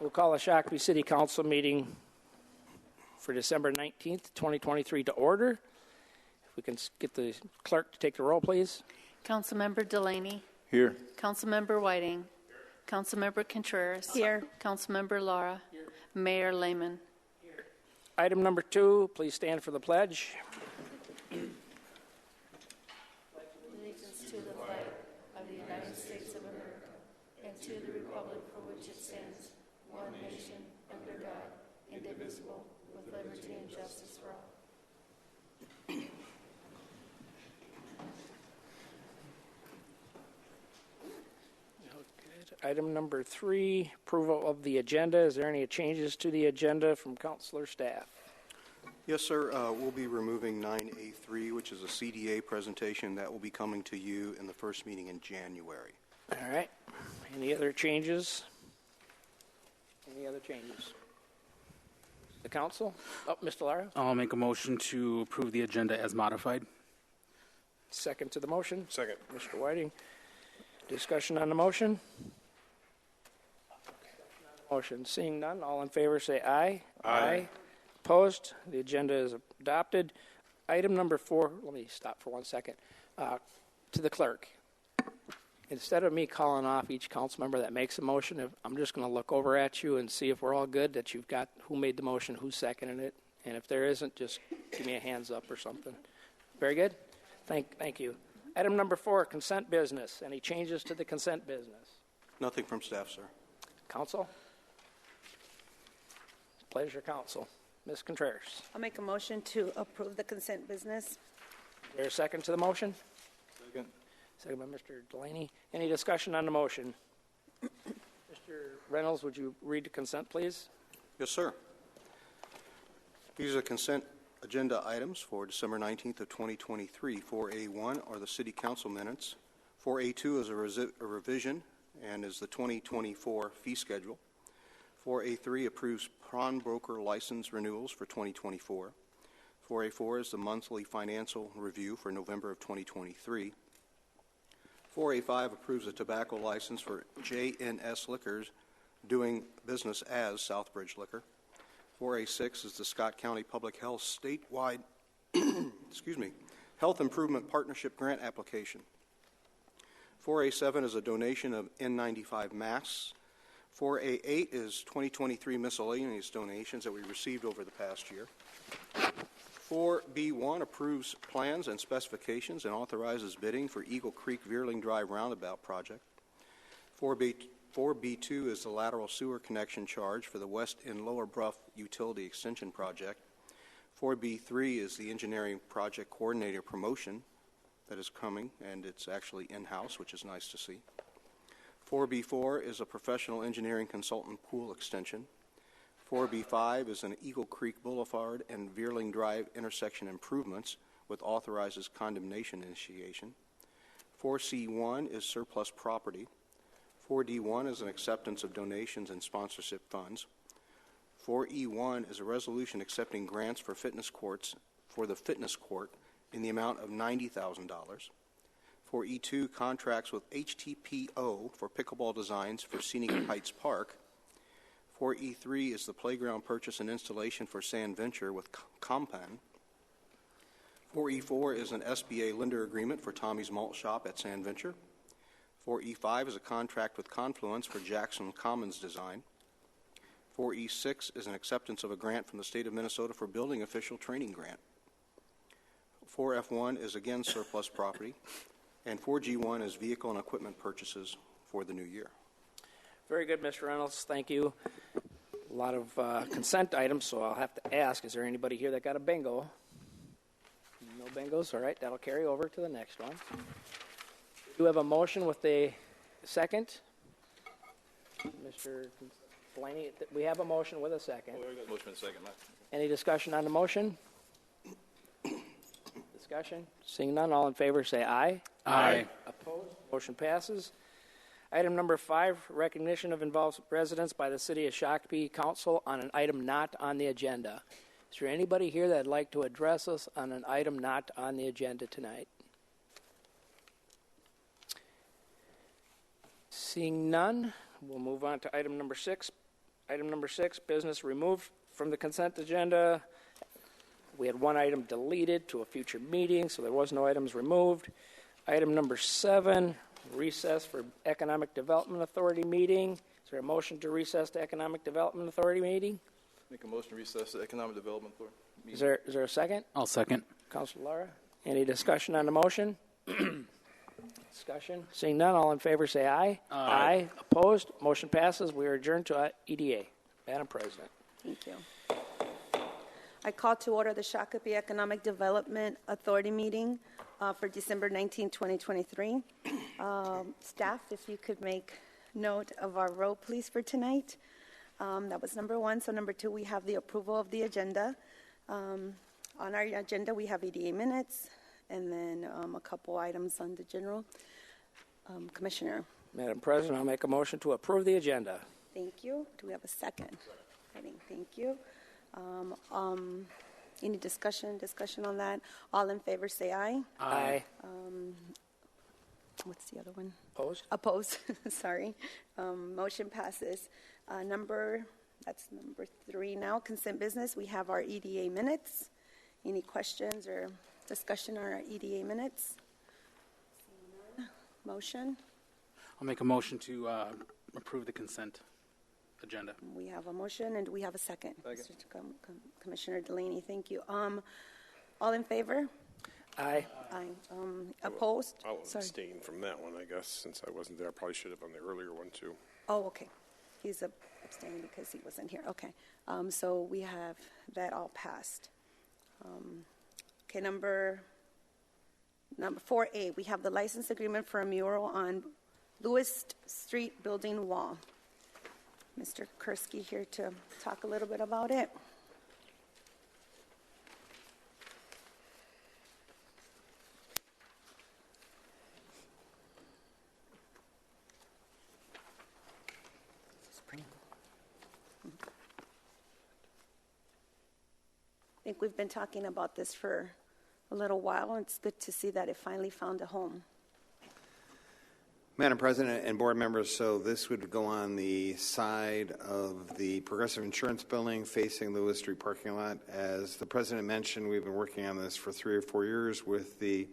We'll call a Shakopee City Council meeting for December 19th, 2023 to order. If we can get the clerk to take the roll, please. Councilmember Delaney. Here. Councilmember Whiting. Councilmember Contreras. Here. Councilmember Lara. Here. Mayor Lehman. Here. Item number 2, please stand for the pledge. Allegiance to the flag of the United States of America and to the republic for which it stands, one nation, under God, indivisible, with liberty and justice for all. Item number 3, approval of the agenda. Is there any changes to the agenda from councilor staff? Yes, sir. We'll be removing 9A3, which is a CDA presentation that will be coming to you in the first meeting in January. All right. Any other changes? Any other changes? The council? Oh, Mr. Lara? I'll make a motion to approve the agenda as modified. Second to the motion? Second. Mr. Whiting. Discussion on the motion? Motion. Seeing none, all in favor say aye. Aye. Opposed? The agenda is adopted. Item number 4, let me stop for 1 second. To the clerk. Instead of me calling off each council member that makes a motion, I'm just going to look over at you and see if we're all good, that you've got who made the motion, who seconded it. And if there isn't, just give me a hands up or something. Very good? Thank you. Item number 4, consent business. Any changes to the consent business? Nothing from staff, sir. Council? Pleasure, council. Ms. Contreras. I'll make a motion to approve the consent business. Is there a second to the motion? Second. Second by Mr. Delaney. Any discussion on the motion? Mr. Reynolds, would you read the consent, please? Yes, sir. These are consent agenda items for December 19th of 2023. 4A1 are the City Council minutes. 4A2 is a revision and is the 2024 fee schedule. 4A3 approves pawnbroker license renewals for 2024. 4A4 is the monthly financial review for November of 2023. 4A5 approves a tobacco license for J&S Liquors doing business as Southbridge Liquor. 4A6 is the Scott County Public Health statewide Health Improvement Partnership Grant application. 4A7 is a donation of N95 masks. 4A8 is 2023 miscellaneous donations that we received over the past year. 4B1 approves plans and specifications and authorizes bidding for Eagle Creek Veerling Drive Roundabout project. 4B2 is the lateral sewer connection charge for the West and Lower Bruff Utility Extension project. 4B3 is the engineering project coordinator promotion that is coming, and it's actually in-house, which is nice to see. 4B4 is a professional engineering consultant pool extension. 4B5 is an Eagle Creek Boulevard and Veerling Drive intersection improvements with authorizes condemnation initiation. 4C1 is surplus property. 4D1 is an acceptance of donations and sponsorship funds. 4E1 is a resolution accepting grants for fitness courts for the fitness court in the amount of $90,000. 4E2 contracts with HTPO for pickleball designs for Scenic Heights Park. 4E3 is the playground purchase and installation for Sand Venture with Compan. 4E4 is an SBA lender agreement for Tommy's Malt Shop at Sand Venture. 4E5 is a contract with Confluence for Jackson Commons design. 4E6 is an acceptance of a grant from the state of Minnesota for building official training grant. 4F1 is again surplus property. And 4G1 is vehicle and equipment purchases for the new year. Very good, Mr. Reynolds. Thank you. A lot of consent items, so I'll have to ask, is there anybody here that got a bingo? No bingos? All right, that'll carry over to the next one. Do you have a motion with a second? Mr. Delaney, we have a motion with a second. We got a motion in a second, Matt. Any discussion on the motion? Discussion? Seeing none, all in favor say aye. Aye. Opposed? Motion passes. Item number 5, recognition of involved residents by the City of Shakopee Council on an item not on the agenda. Is there anybody here that would like to address us on an item not on the agenda tonight? Seeing none, we'll move on to item number 6, Item number 6, business removed from the consent agenda. We had one item deleted to a future meeting, so there was no items removed. Item number 7, recess for Economic Development Authority meeting. Is there a motion to recess to Economic Development Authority meeting? Make a motion to recess the Economic Development Authority meeting. Is there a second? I'll second. Councilor Lara, any discussion on the motion? Discussion? Seeing none, all in favor say aye. Aye. Opposed? Motion passes. We are adjourned to EDA. Madam President. Thank you. I call to order the Shakopee Economic Development Authority meeting for December 19, 2023. Staff, if you could make note of our roll, please, for tonight. That was number 1. So number 2, we have the approval of the agenda. On our agenda, we have EDA minutes, and then a couple items on the general. Commissioner. Madam President, I'll make a motion to approve the agenda. Thank you. Do we have a second? Thank you. Any discussion on that? All in favor say aye. Aye. What's the other one? Opposed? Opposed. Sorry. Motion passes. That's number 3 now. Consent business. We have our EDA minutes. Any questions or discussion on our EDA minutes? Motion. I'll make a motion to approve the consent agenda. We have a motion, and we have a second. Second. Commissioner Delaney, thank you. All in favor? Aye. Aye. Opposed? I'll Sorry. abstain from that one, I guess, since I wasn't there. I probably should have on the earlier one, too. Oh, okay. He's abstaining because he wasn't here. Okay. So we have that all passed. Okay, number 4A, we have the license agreement for a mural on Lewis Street building wall. Mr. Kursky here to talk a little bit about it. I think we've been talking about this for a little while, and it's good to see that it finally found a home. Madam President and board members, so this would go on the side of the Progressive Insurance Building facing Lewis Street parking lot. As the President mentioned, we've been working on this for 3 or 4 years with the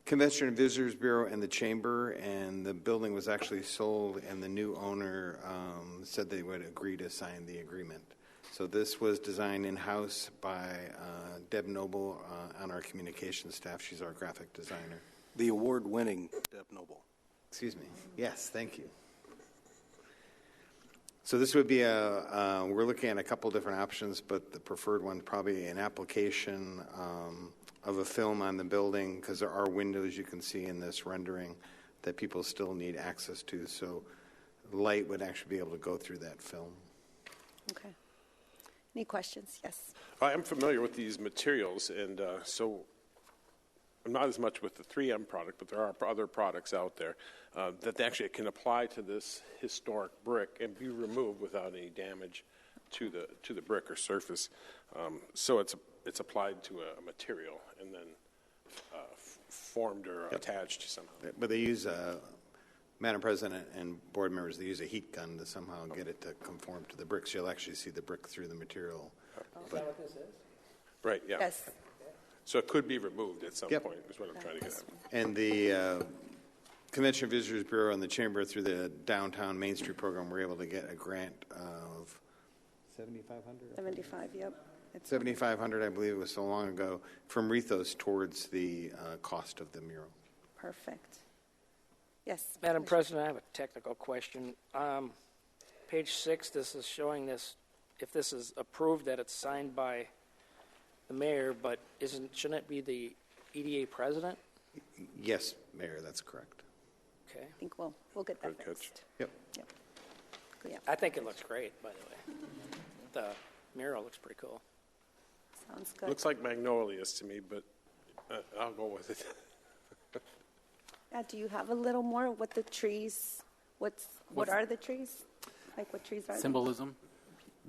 Convention and Visitors Bureau and the Chamber, and the building was actually sold, and the new owner said they would agree to sign the agreement. So this was designed in-house by Deb Noble on our communications staff. She's our graphic designer. The award-winning Deb Noble. Excuse me. Yes, thank you. So this would be we're looking at a couple different options, but the preferred one probably an application of a film on the building, because there are windows you can see in this rendering that people still need access to. So light would actually be able to go through that film. Okay. Any questions? Yes. I'm familiar with these materials, and so I'm not as much with the 3M product, but there are other products out there that actually can apply to this historic brick and be removed without any damage to the brick or surface. So it's applied to a material and then formed or attached somehow. But they use, Madam President and board members, they use a heat gun to somehow get it to conform to the bricks. You'll actually see the brick through the material. Is that what this is? Right, yeah. Yes. So it could be removed at some Yep. point, is what I'm trying to get at. And the Convention and Visitors Bureau and the Chamber, through the Downtown Main Street program, were able to get a grant of $7,500? 75, yep. It's $7,500, I believe it was so long ago, from Rethos towards the cost of the mural. perfect. Yes. Madam President, I have a technical question. Page 6, this is showing this, if this is approved, that it's signed by the mayor, but shouldn't it be the EDA president? Yes, Mayor, that's correct. Okay. I think we'll get that Good catch. fixed. Yep. Yep. Yeah, I think it looks great, by the way. The mural looks pretty cool. sounds good. Looks like magnolias to me, but I'll go with it. Do you have a little more what the trees? What are the trees? Like what trees are Symbolism.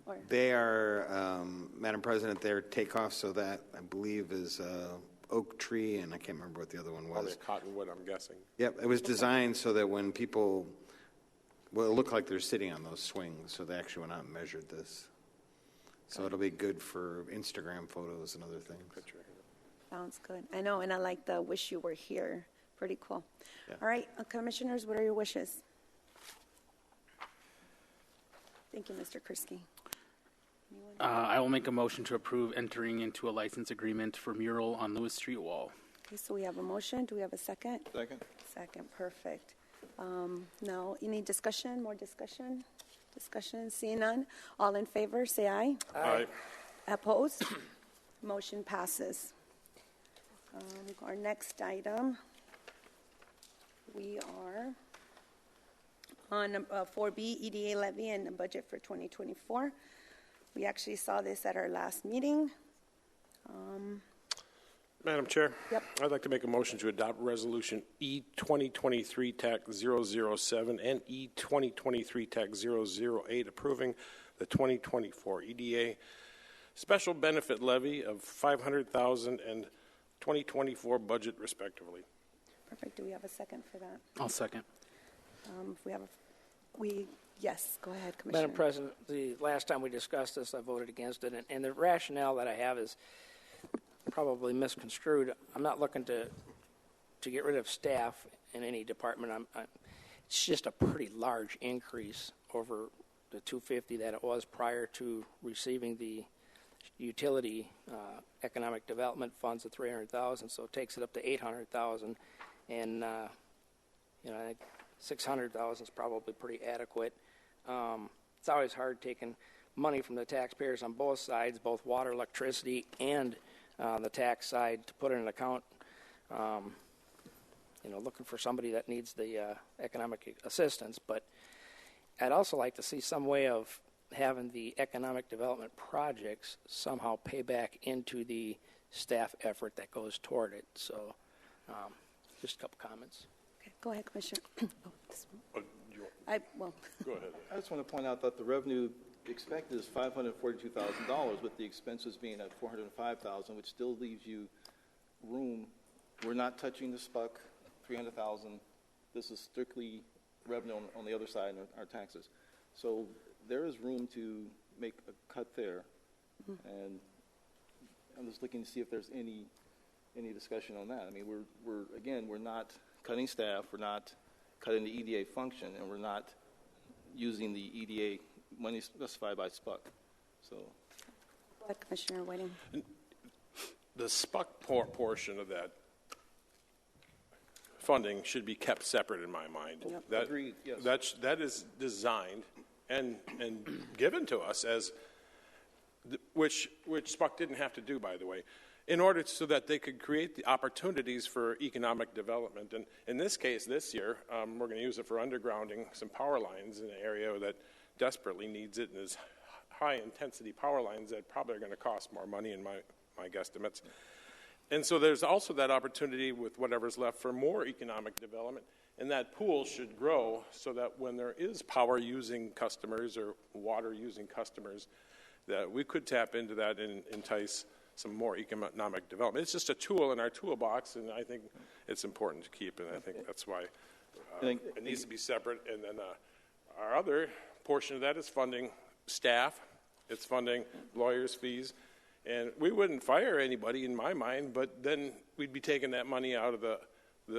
they? Or, They are, Madam President, they're takeoff, so that, I believe, is oak tree, and I can't remember what the other one Probably was. cottonwood, I'm guessing. Yep, it was designed so that when well, it looked like they're sitting on those swings, so they actually went out and measured this. So it'll be good for Instagram photos and other things. Sounds good. I know, and I like the wish you were here. Pretty cool. Yeah. All right, commissioners, what are your wishes? Thank you, Mr. Kursky. I will make a motion to approve entering into a license agreement for Mural on Lewis Street Wall. Okay, so we have a motion. Do we have a second? Second. Second, perfect. Now, any discussion, more discussion? Discussion, seeing none. All in favor, say aye. Aye. Opposed? Motion passes. Our next item, we are on 4B, EDA Levy and Budget for 2024. We actually saw this at our last meeting. Madam Chair? Yep. I'd like to make a motion to adopt Resolution E-2023-TAC-007 and E-2023-TAC-008 approving the 2024 EDA Special Benefit Levy of $500,000 and 2024 budget, respectively. Perfect. Do we have a second for that? I'll second. If we have yes, go ahead, Commissioner. Madam President, the last time we discussed this, I voted against it, and the rationale that I have is probably misconstrued. I'm not looking to get rid of staff in any department. It's just a pretty large increase over the $250 that it was prior to receiving the utility economic development funds of $300,000. So it takes it up to $800,000, and I think $600,000 is probably pretty adequate. It's always hard taking money from the taxpayers on both sides, both water, electricity, and the tax side, to put in an account. Looking for somebody that needs the economic assistance. But I'd also like to see some way of having the economic development projects somehow pay back into the staff effort that goes toward it. So just a couple comments. Okay, go ahead, Commissioner. Go ahead. I just want to point out that the revenue expected is $542,000, with the expenses being at $405,000, which still leaves you room. We're not touching the SPUC, $300,000. This is strictly revenue on the other side, our taxes. So there is room to make a cut there, and I'm just looking to see if there's any discussion on that. I mean, we're not cutting staff, we're not cutting the EDA function, and we're not using the EDA money specified by SPUC. So, Go ahead, Commissioner Whiting. The SPUC portion of that funding should be kept separate in my mind. Yep. Agreed, yes. That is designed and given to us as, which SPUC didn't have to do, by the way, in order so that they could create the opportunities for economic development. And in this case, this year, we're going to use it for undergrounding some power lines in an area that desperately needs it, and is high-intensity power lines that probably are going to cost more money in my guesstimates. And so there's also that opportunity with whatever's left for more economic development, and that pool should grow so that when there is power-using customers or water-using customers, that we could tap into that and entice some more economic development. It's just a tool in our toolbox, and I think it's important to keep, and I think that's why it needs to be separate. And then our other portion of that is funding staff. It's funding lawyers' fees. And we wouldn't fire anybody in my mind, but then we'd be taking that money out of the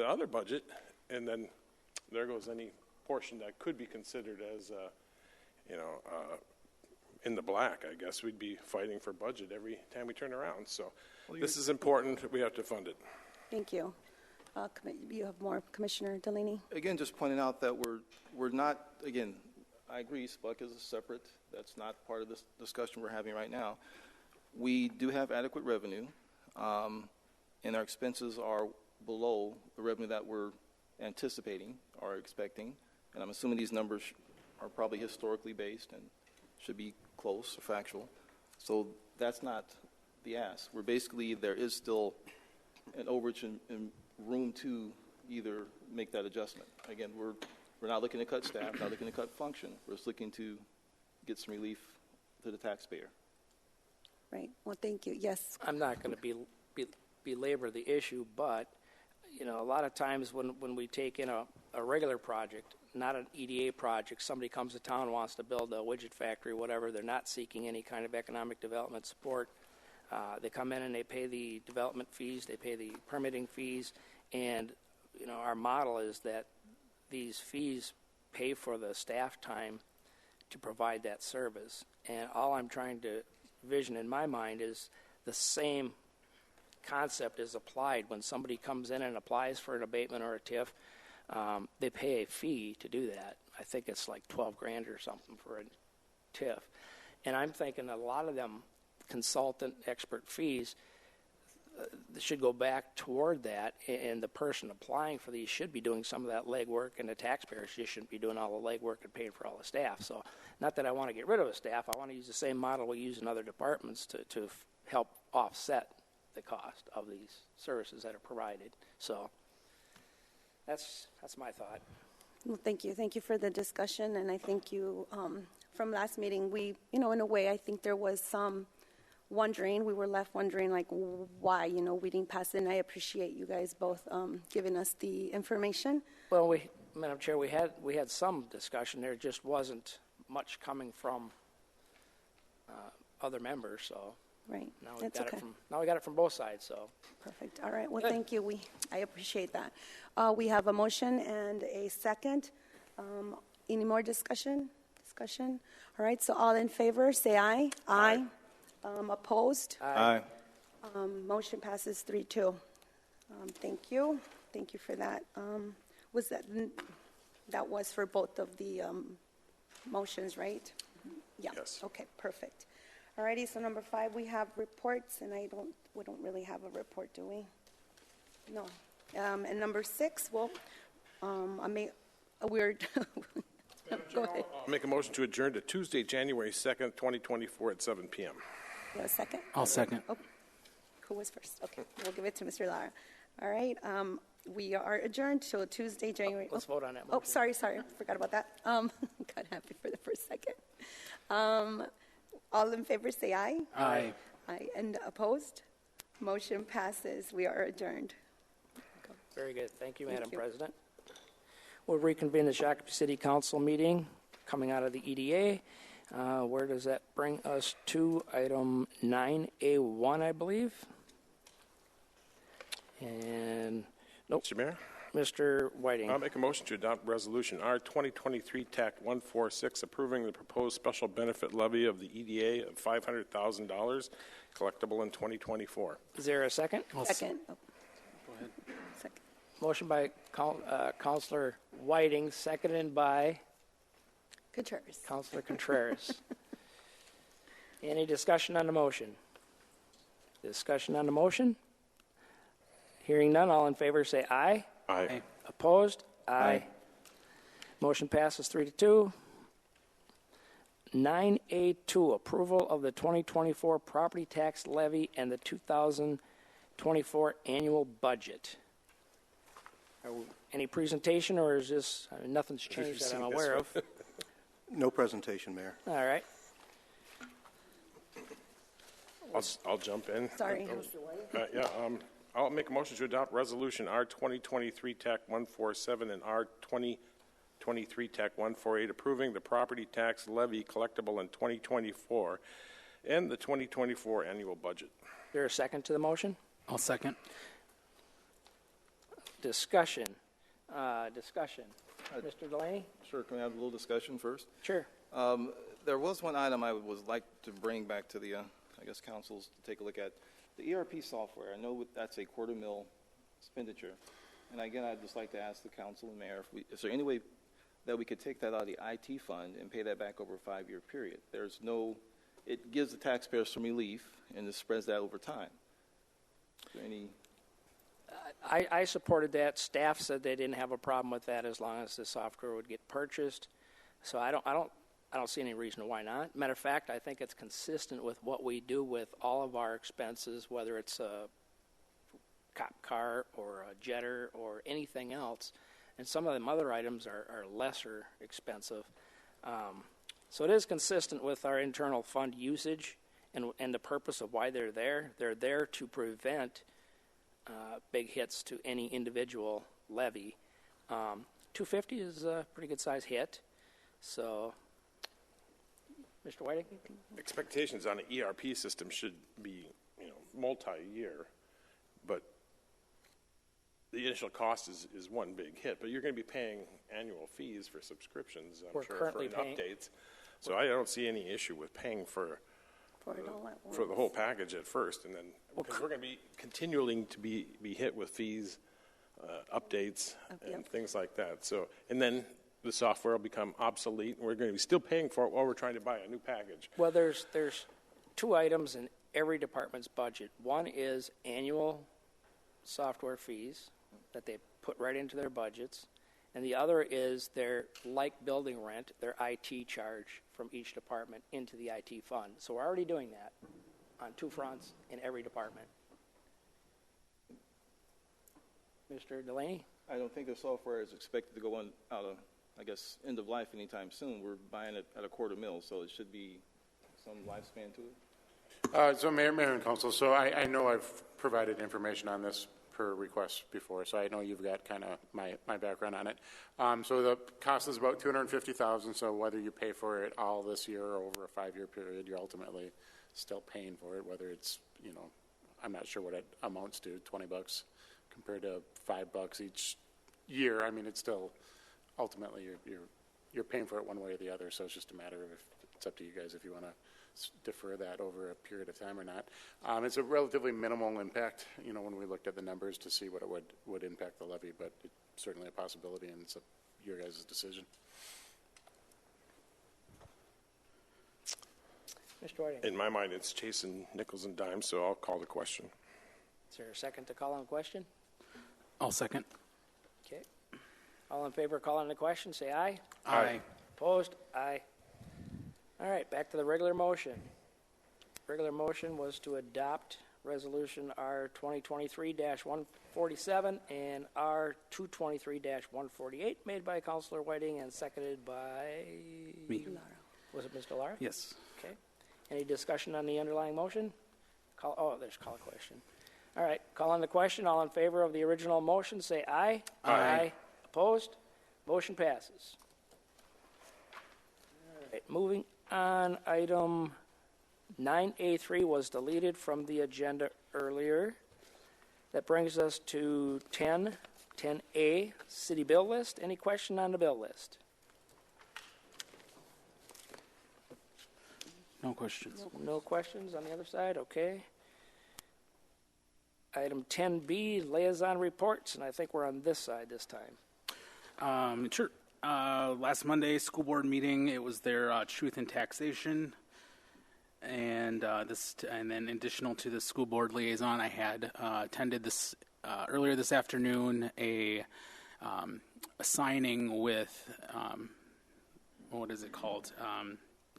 other budget, and then there goes any portion that could be considered as, in the black, I guess. We'd be fighting for budget every time we turn around. So this is important. We have to fund it. Thank you. You have more, Commissioner Delaney? Again, just pointing out that we're not, again, I agree, SPUC is a separate, that's not part of this discussion we're having right now. We do have adequate revenue, and our expenses are below the revenue that we're anticipating or expecting, and I'm assuming these numbers are probably historically based and should be close or factual. So that's not the ask. We're basically, there is still an overage and room to either make that adjustment. Again, we're not looking to cut staff, not looking to cut function. We're just looking to get some relief to the taxpayer. Right. Well, thank you. Yes. I'm not going to belabor the issue, but a lot of times when we take in a regular project, not an EDA project. Somebody comes to town and wants to build a widget factory, whatever. They're not seeking any kind of economic development support. They come in and they pay the development fees, they pay the permitting fees, and our model is that these fees pay for the staff time to provide that service. And all I'm trying to vision in my mind is the same concept is applied when somebody comes in and applies for an abatement or a TIF. They pay a fee to do that. I think it's like $12,000 or something for a TIF. And I'm thinking a lot of them consultant expert fees should go back toward that, and the person applying for these should be doing some of that legwork, and the taxpayers just shouldn't be doing all the legwork and paying for all the staff. So not that I want to get rid of the staff. I want to use the same model we use in other departments to help offset the cost of these services that are provided. So that's my thought. Well, thank you. Thank you for the discussion, and I think you, from last meeting, we, in a way, I think there was some we were left wondering, like, why, we didn't pass it, and I appreciate you guys both giving us the information. Well, Madam Chair, we had some discussion. There just wasn't much coming from other members, so. Right. Now we got it from both sides, so. Perfect. All right. Well, thank you. I appreciate that. We have a motion and a second. Any more discussion? All right. So all in favor, say aye. Aye. Opposed? Aye. Motion passes 3-2. Thank you. Thank you for that. Was that was for both of the motions, right? Yeah. Yes. Okay. Perfect. All righty. So number 5, we have reports, and we don't really have a report, do we? No. And number 6, well, I made a weird. Go ahead. I'll make a motion to adjourn to Tuesday, January 2nd, 2024 at 7 p.m. You have a second? I'll second. Oh, who was first? Okay, we'll give it to Mr. Lara. All right, we are adjourned till Tuesday, January. Let's vote on that Oh, motion. sorry, forgot about that. Got happy for the first second. All in favor, say aye. Aye. Aye, and opposed? Motion passes. We are adjourned. Very good. Thank you, Thank Madam you. President. We'll reconvene the Shakopee City Council meeting coming out of the EDA. Where does that bring us to? Item 9A1, I believe. And, nope. Mr. Mayor? Mr. Whiting. I'll make a motion to adopt Resolution R 2023 TAC 146 approving the proposed special benefit levy of the EDA of $500,000 collectible in 2024. Is there a second? Second. Oh. Go ahead. Second. Motion by Councilor Whiting, seconded by Contreras. Councilor Contreras. Any discussion on the motion? Discussion on the motion? Hearing none, all in favor say aye. Aye. Opposed? Aye. Motion passes 3-2. 9A2, approval of the 2024 property tax levy and the 2024 annual budget. Any presentation, or is this, nothing's changed that I'm aware of? No presentation, Mayor. All right. I'll jump in. Sorry. I'll make a motion to adopt Resolution R 2023 TAC 147 and R 2023 TAC 148 approving the property tax levy collectible in 2024 and the 2024 annual budget. Is there a second to the motion? I'll second. Discussion. Mr. Delaney? Sure. Can we have a little discussion first? Sure. There was one item I would like to bring back to the, councils to take a look at. The ERP software, I know that's a $250,000 expenditure. And again, I'd just like to ask the council and mayor, is there any way that we could take that out of the IT fund and pay that back over a 5-year period? It gives the taxpayers some relief, and it spreads that over time. Is there any? I supported that. Staff said they didn't have a problem with that as long as the software would get purchased. So I don't see any reason why not. Matter of fact, I think it's consistent with what we do with all of our expenses, whether it's a cop car or a jetter or anything else. And some of them other items are lesser expensive. So it is consistent with our internal fund usage and the purpose of why they're there. They're there to prevent big hits to any individual levy, 250 is a pretty good size hit. So, Mr. Whiting? Expectations on an ERP system should be, multi-year, but the initial cost is one big hit. But you're going to be paying annual fees for subscriptions, I'm We're sure, currently for paying- updates. So I don't see any issue with paying for the whole package at first, and then because we're going to be continuing to be hit with fees, updates, and things like that. So, and then the software will become obsolete, and we're going to be still paying for it while we're trying to buy a new package. Well, there's two items in every department's budget. One is annual software fees that they put right into their budgets, and the other is their building rent, their IT charge from each department into the IT fund. So we're already doing that on two fronts in every department. Mr. Delaney? I don't think the software is expected to go out of, end of life anytime soon. We're buying it at $250,000, so it should be some lifespan to it. So Mayor and Council, so I know I've provided information on this per request before, so I know you've got kind of my background on it. So the cost is about $250,000, so whether you pay for it all this year or over a 5-year period, you're ultimately still paying for it, whether it's, I'm not sure what it amounts to, $20 compared to $5 each year. I mean, it's still, ultimately, you're paying for it one way or the other, so it's just a matter of, it's up to you guys if you want to defer that over a period of time or not. It's a relatively minimal impact, when we looked at the numbers to see what it would impact the levy, but it's certainly a possibility, and it's your guys' decision. Mr. Whiting? In my mind, it's chasing nickels and dimes, so I'll call the question. Is there a second to call on the question? I'll second. Okay. All in favor of calling the question, say aye. Aye. Opposed? Aye. All right, back to the regular motion. Regular motion was to adopt Resolution R 2023-147 and R 223-148, made by Councilor Whiting and seconded by... Me. Was it Mr. Lara? Yes. Okay. Any discussion on the underlying motion? There's call a question. All right, call on the question. All in favor of the original motion, say aye. Aye. Opposed? Motion passes. All right, moving on, item 9A3 was deleted from the agenda earlier. That brings us to 10A, city bill list. Any question on the bill list? No questions. No questions on the other side? Okay. Item 10B, liaison reports, and I think we're on this side this time. Sure. Last Monday, school board meeting, it was their truth in taxation. And then additional to the school board liaison, I had attended this earlier this afternoon a signing with what is it called?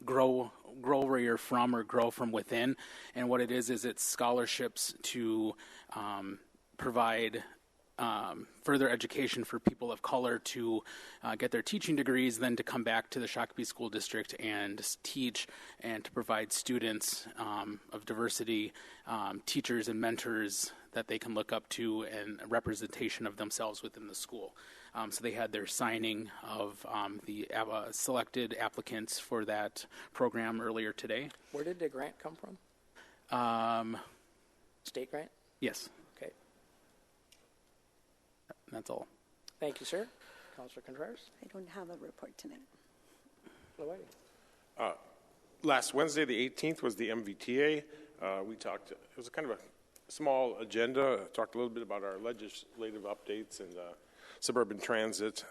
Grow where you're from, or grow from within. And what it is it's scholarships to provide further education for people of color to get their teaching degrees, then to come back to the Shakopee School District and teach, and to provide students of diversity teachers and mentors that they can look up to, and a representation of themselves within the school. So they had their signing of the selected applicants for that program earlier today. Where did the grant come from? State grant? Yes. Okay. That's all. Thank you, sir. Councilor Contreras? I don't have a report tonight. Last Wednesday, the 18th, was the MVTA. We talked, it was kind of a small agenda, talked a little bit about our legislative updates and suburban transit,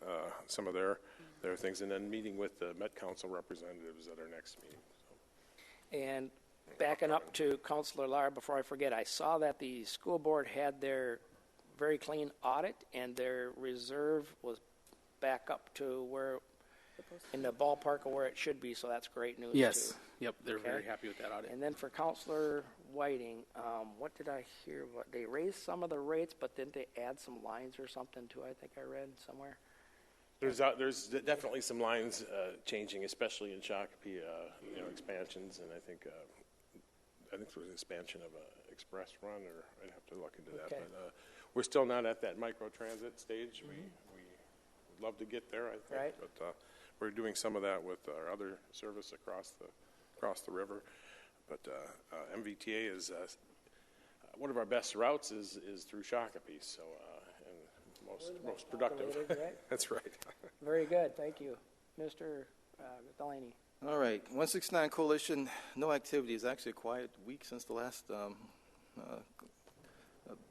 some of their things, and then meeting with the Met Council representatives at our next meeting. So. And backing up to Councilor Lara, before I forget, I saw that the school board had their very clean audit, and their reserve was back up to where, in the ballpark of where it should be, so that's great news, Yes. too. Yep. They're Okay. very happy with that audit. And then for Councilor Whiting, what did I hear? What, they raised some of the rates, but didn't they add some lines or something, too? I think I read somewhere. There's definitely some lines changing, especially in Shakopee, expansions, and I think there was an expansion of a express run, or I'd have to look into that. Okay. But we're still not at that micro transit stage. We love to get there, I think. Right. But we're doing some of that with our other service across the river. But MVTA is one of our best routes is through Shakopee, so and most productive. Right? That's right. Very good. Thank you. Mr. Delaney. All right, 169 Coalition, no activity. It's actually a quiet week since the last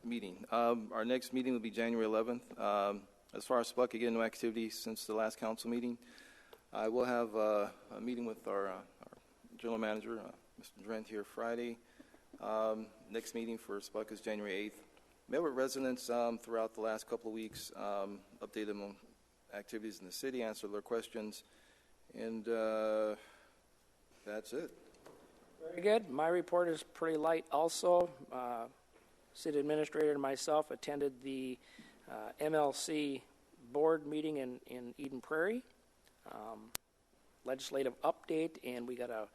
meeting. Our next meeting will be January 11th. As far as SPUC, again, no activity since the last council meeting. I will have a meeting with our general manager, Mr. Drent, here Friday. Next meeting for SPUC is January 8th. Met with residents throughout the last couple of weeks, update them on activities in the city, answer their questions, and that's it. Very good. My report is pretty light also. City administrator and myself attended the MLC board meeting in Eden Prairie. Legislative update, and we got a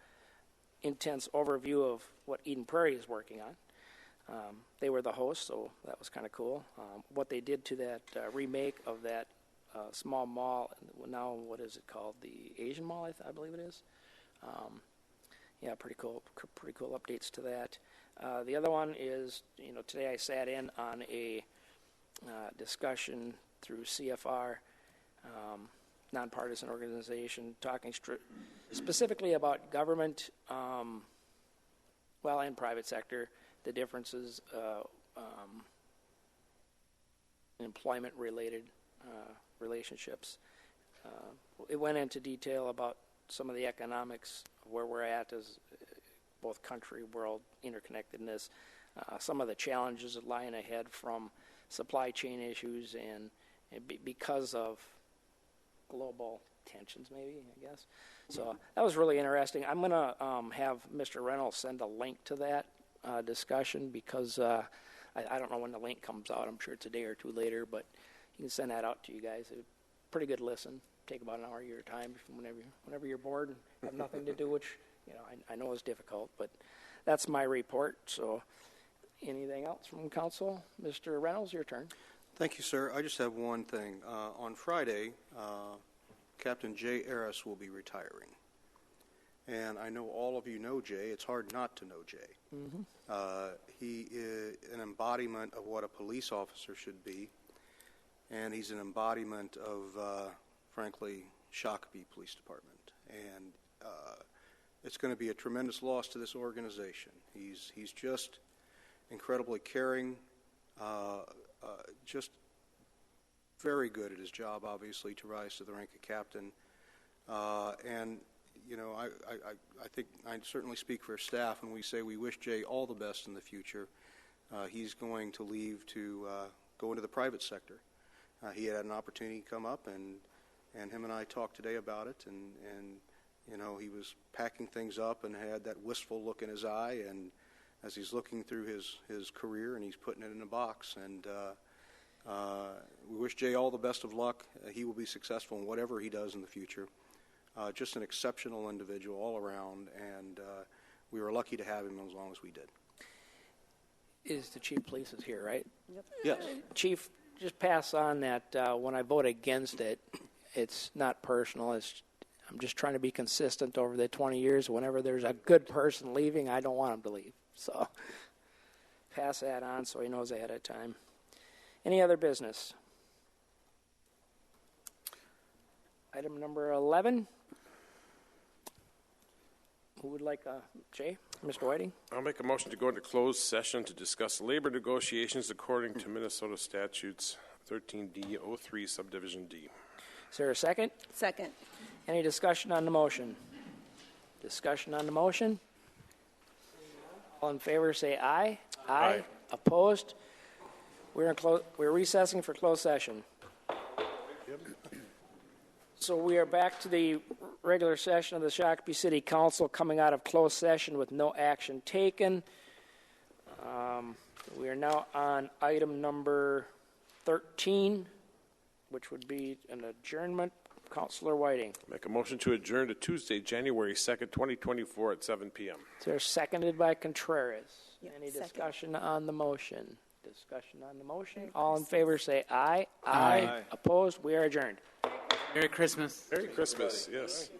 intense overview of what Eden Prairie is working on. They were the hosts, so that was kind of cool. What they did to that remake of that small mall, now what is it called? The Asian Mall, I believe it is. Yeah, pretty cool updates to that. The other one is, today I sat in on a discussion through CFR, nonpartisan organization, talking specifically about government, and private sector, the differences, employment-related relationships. It went into detail about some of the economics of where we're at as both country, world interconnectedness, some of the challenges that lying ahead from supply chain issues and because of global tensions, maybe, I guess. So that was really interesting. I'm going to have Mr. Reynolds send a link to that discussion because I don't know when the link comes out. I'm sure it's a day or two later, but you can send that out to you guys. It's a pretty good listen. Take about an hour of your time whenever you're bored and have nothing to do, which I know is difficult, but that's my report. So anything else from council? Mr. Reynolds, your turn. Thank you, sir. I just have one thing. On Friday, Captain Jay Harris will be retiring. And I know all of you know Jay. It's hard not to know Jay. Mm-hmm. He is an embodiment of what a police officer should be, and he's an embodiment of, frankly, Shakopee Police Department. And it's going to be a tremendous loss to this organization. He's just incredibly caring, just very good at his job, obviously, to rise to the rank of captain. And I think I certainly speak for staff when we say we wish Jay all the best in the future. He's going to leave to go into the private sector. He had an opportunity come up, and him and I talked today about it, and he was packing things up and had that wistful look in his eye, and as he's looking through his career, and he's putting it in a box, and we wish Jay all the best of luck. He will be successful in whatever he does in the future. Just an exceptional individual all around, and we were lucky to have him as long as we did. Is the chief of police is here, right? Yep. Yes. Chief, just pass on that when I vote against it, it's not personal. I'm just trying to be consistent over the 20 years. Whenever there's a good person leaving, I don't want him to leave. So pass that on so he knows ahead of time. Any other business? Item number 11. Who would like Jay? Mr. Whiting? I'll make a motion to go into closed session to discuss labor negotiations according to Minnesota Statutes 13D03 Subdivision D. Is there a second? Second. Any discussion on the motion? Discussion on the motion? All in favor say aye. Aye. Opposed? We're recessing for closed session. So we are back to the regular session of the Shakopee City Council, coming out of closed session with no action taken. We are now on item number 13, which would be an adjournment. Councilor Whiting. Make a motion to adjourn to Tuesday, January 2nd, 2024 at 7 p.m. Is there seconded by Contreras? Yep, Any second. discussion on the motion? discussion on the motion? All in favor say aye. Aye. Opposed? We are adjourned. Merry Christmas. Merry Christmas, yes.